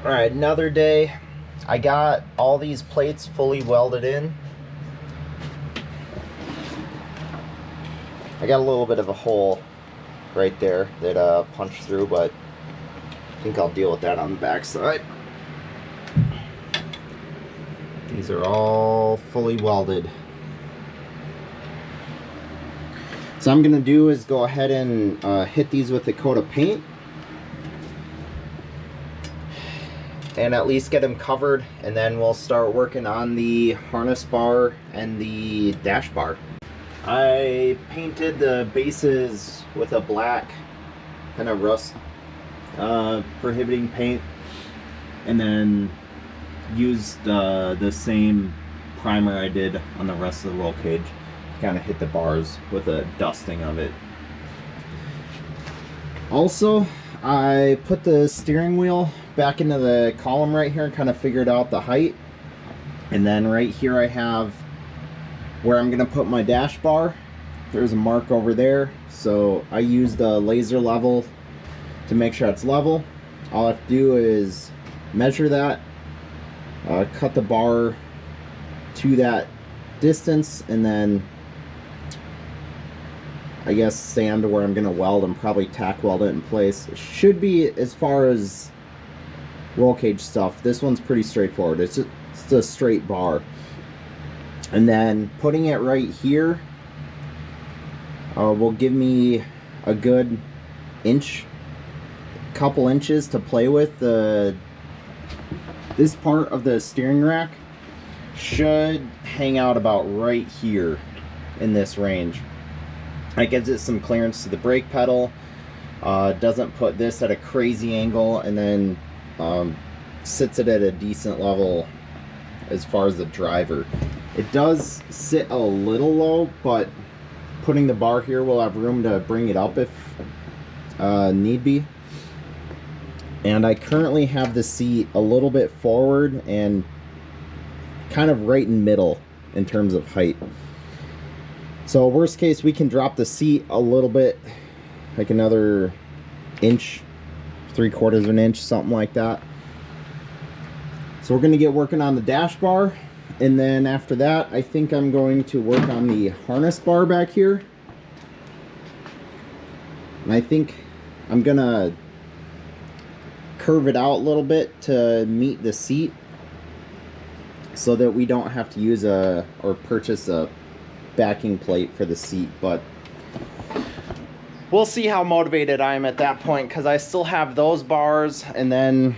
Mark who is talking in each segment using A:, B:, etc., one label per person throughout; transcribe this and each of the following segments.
A: All right, another day. I got all these plates fully welded in. I got a little bit of a hole right there that punched through, but I think I'll deal with that on the back side. These are all fully welded. So I'm gonna do is go ahead and hit these with a coat of paint and at least get them covered, and then we'll start working on the harness bar and the dash bar. I painted the bases with a black kind of rust prohibiting paint, and then used the same primer I did on the rest of the roll cage to kind of hit the bars with a dusting of it. Also, I put the steering wheel back into the column right here and kind of figured out the height. And then right here I have where I'm gonna put my dash bar. There's a mark over there, so I used the laser level to make sure it's level. All I have to do is measure that, cut the bar to that distance, and then I guess sand where I'm gonna weld and probably tack weld it in place. It should be, as far as roll cage stuff, this one's pretty straightforward. It's a straight bar. And then putting it right here will give me a good couple inches to play with. This part of the steering rack should hang out about right here in this range. That gives it some clearance to the brake pedal, doesn't put this at a crazy angle, and then sits it at a decent level as far as the driver. It does sit a little low, but putting the bar here will have room to bring it up if need be. And I currently have the seat a little bit forward and kind of right in middle in terms of height. So worst case, we can drop the seat a little bit, like another inch, 3/4 of an inch, something like that. So we're gonna get working on the dash bar, and then after that, I think I'm going to work on the harness bar back here. And I think I'm gonna curve it out a little bit to meet the seat so that we don't have to use or purchase a backing plate for the seat. But we'll see how motivated I am at that point, because I still have those bars, and then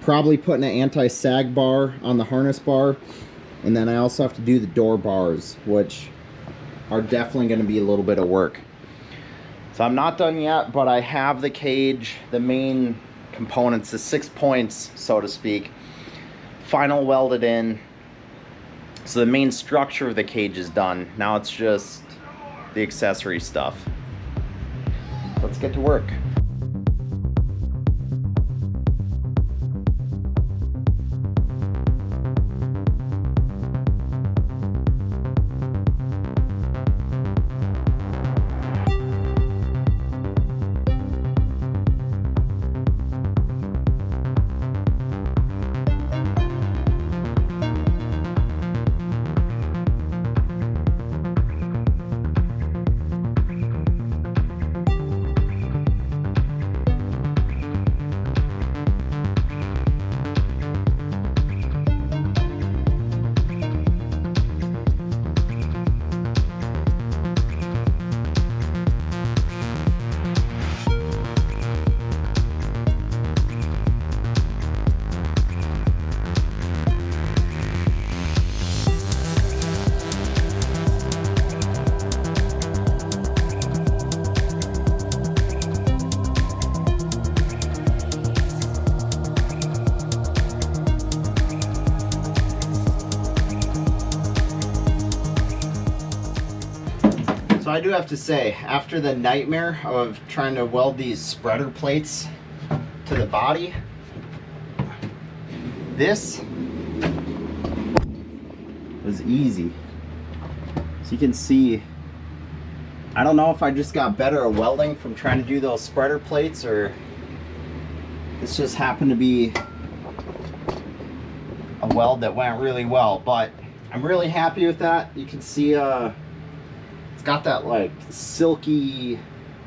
A: probably putting an anti-sag bar on the harness bar, and then I also have to do the door bars, which are definitely going to be a little bit of work. So I'm not done yet, but I have the cage, the main components, the 6 points, so to speak, final welded in. So the main structure of the cage is done. Now it's just the accessory stuff. Let's get to work. So I do have to say, after the nightmare of trying to weld these spreader plates to the body, this was easy. So you can see, I don't know if I just got better at welding from trying to do those spreader plates, or this just happened to be weld that went really well, but I'm really happy with that. You can see it's got that like silky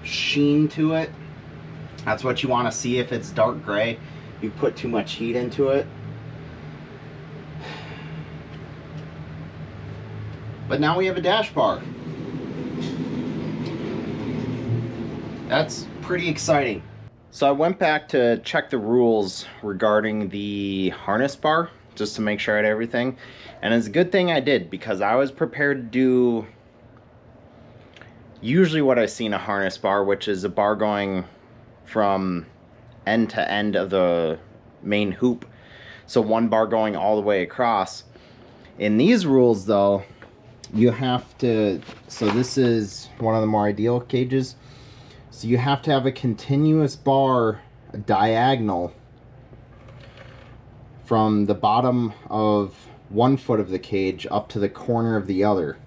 A: sheen to it. That's what you want to see. If it's dark gray, you put too much heat into it. But now we have a dash bar. That's pretty exciting. So I went back to check the rules regarding the harness bar, just to make sure I had everything. And it's a good thing I did, because I was prepared to do usually what I see in a harness bar, which is a bar going from end to end of the main hoop. So one bar going all the way across. In these rules though, you have to, so this is one of the more ideal cages. So you have to have a continuous bar, a diagonal, from the bottom of one foot of the cage up to the corner of the other.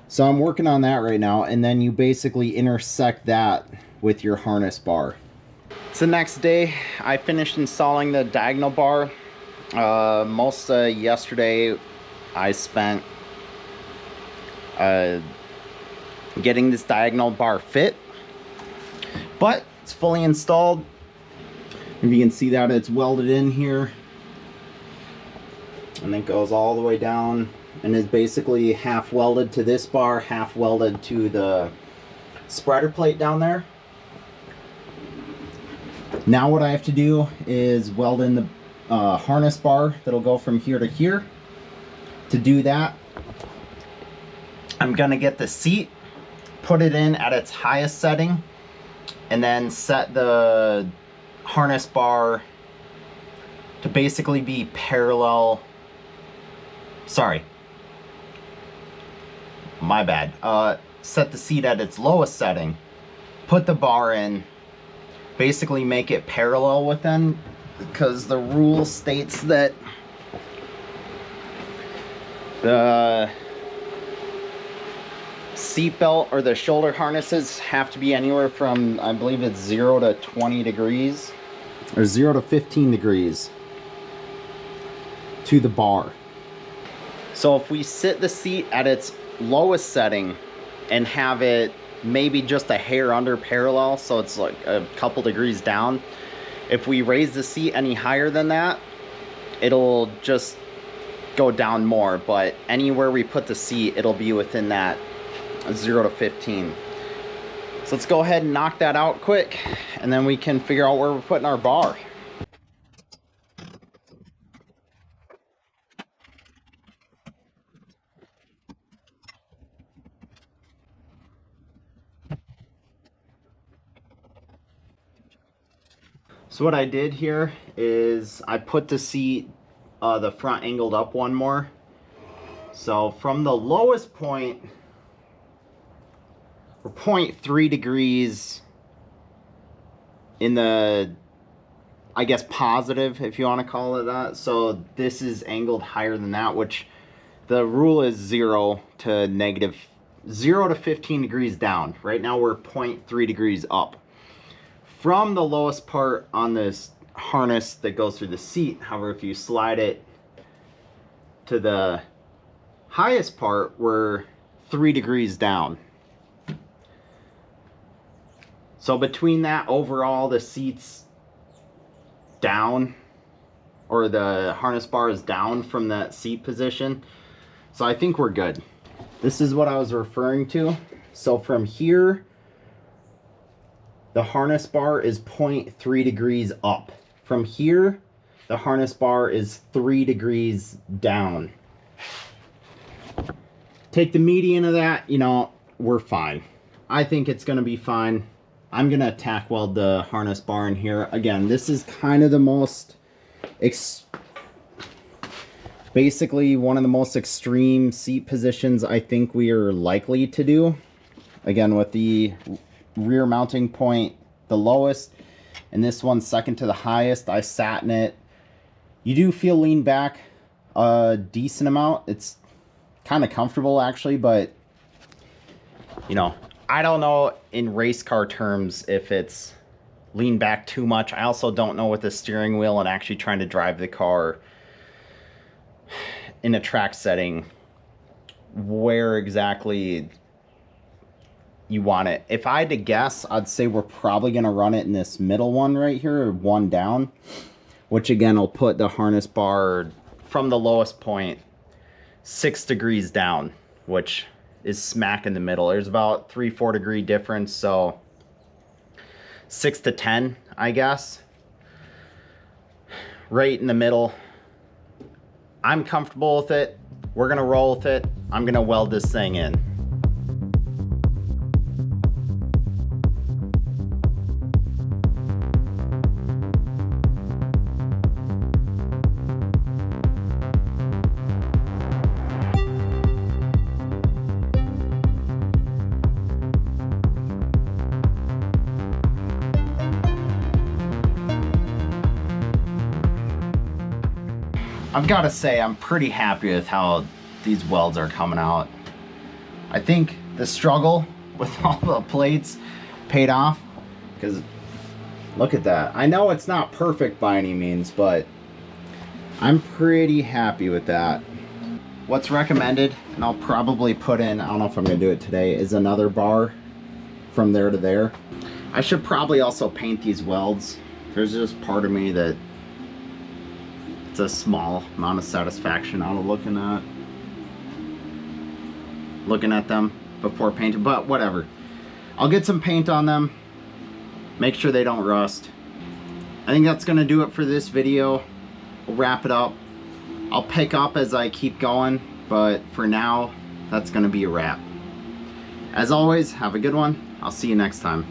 A: So I'm working on that right now, and then you basically intersect that with your harness bar. It's the next day. I finished installing the diagonal bar. Most yesterday I spent getting this diagonal bar fit, but it's fully installed. If you can see that, it's welded in here, and it goes all the way down and is basically half welded to this bar, half welded to the spreader plate down there. Now what I have to do is weld in the harness bar that'll go from here to here. To do that, I'm gonna get the seat, put it in at its highest setting, and then set the harness bar to basically be parallel. Sorry, my bad. Set the seat at its lowest setting, put the bar in, basically make it parallel with them, because the rule states that the seat belt or the shoulder harnesses have to be anywhere from, I believe it's 0 to 20 degrees or 0 to 15 degrees to the bar. So if we sit the seat at its lowest setting and have it maybe just a hair under parallel, so it's like a couple degrees down, if we raise the seat any higher than that, it'll just go down more. But anywhere we put the seat, it'll be within that 0 to 15. So let's go ahead and knock that out quick, and then we can figure out where we're putting our bar. So what I did here is I put the seat, the front angled up one more. So from the lowest point, we're 0.3 degrees in the, I guess, positive, if you want to call it that. So this is angled higher than that, which the rule is 0 to 15 degrees down. Right now we're 0.3 degrees up. From the lowest part on this harness that goes through the seat, however, if you slide it to the highest part, we're 3 degrees down. So between that, overall the seat's down, or the harness bar is down from that seat position. So I think we're good. This is what I was referring to. So from here, the harness bar is 0.3 degrees up. From here, the harness bar is 3 degrees down. Take the median of that, you know, we're fine. I think it's gonna be fine. I'm gonna tack weld the harness bar in here. Again, this is kind of the most, basically one of the most extreme seat positions I think we are likely to do. Again, with the rear mounting point the lowest, and this one second to the highest. I sat in it. You do feel lean back a decent amount. It's kind of comfortable actually, but you know, I don't know in race car terms if it's lean back too much. I also don't know with the steering wheel and actually trying to drive the car in a track setting where exactly you want it. If I had to guess, I'd say we're probably going to run it in this middle one right here, or one down, which again will put the harness bar from the lowest point 6 degrees down, which is smack in the middle. There's about 3-4 degree difference, so 6 to 10, I guess. Right in the middle. I'm comfortable with it. We're gonna roll with it. I'm gonna weld this thing in. I've got to say, I'm pretty happy with how these welds are coming out. I think the struggle with all the plates paid off, because look at that. I know it's not perfect by any means, but I'm pretty happy with that. What's recommended, and I'll probably put in, I don't know if I'm going to do it today, is another bar from there to there. I should probably also paint these welds. There's just part of me that it's a small amount of satisfaction out of looking at them before painting, but whatever. I'll get some paint on them, make sure they don't rust. I think that's gonna do it for this video. We'll wrap it up. I'll pick up as I keep going, but for now, that's gonna be a wrap. As always, have a good one. I'll see you next time.